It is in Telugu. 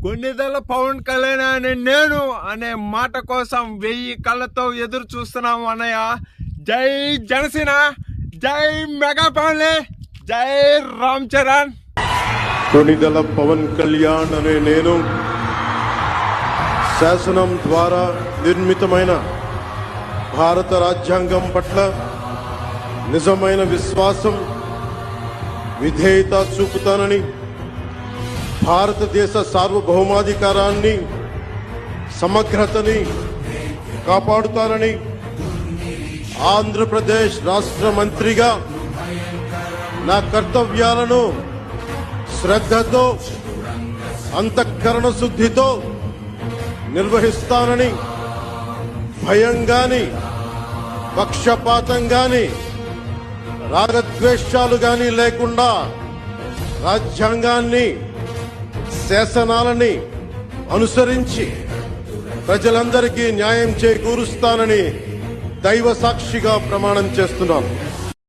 కొన్నిదల పవన్ కళ్యాణ్ అనే నేను అనే మాట కోసం 1000 కళ్ళతో ఎదురు చూస్తున్నాం అన్నయ్య. జై జనసేన, జై మెగా ఫ్యామిలీ, జై రామ్ చరణ్. కొన్నిదల పవన్ కళ్యాణ్ అనే నేను శాసనం ద్వారా నిర్మితమైన భారత రాజ్యాంగం పట్ల నిజమైన విశ్వాసం, విధేయత చూపుతానని, భారతదేశ సార్వభౌమాధికారాన్ని, సమగ్రతని కాపాడుతానని, ఆంధ్రప్రదేశ్ రాష్ట్ర మంత్రిగా నా కర్తవ్యాలను శ్రద్ధతో, అంతఃకరణ శుద్ధితో నిర్వహిస్తానని, భయం గాని, పక్షపాతం గాని, రాగద్వేషాలు గాని లేకుండా రాజ్యాంగాన్ని, శాసనాలని అనుసరించి ప్రజలందరికీ న్యాయం చేకూరుస్తానని దైవ సాక్షిగా ప్రమాణం చేస్తున్నాను.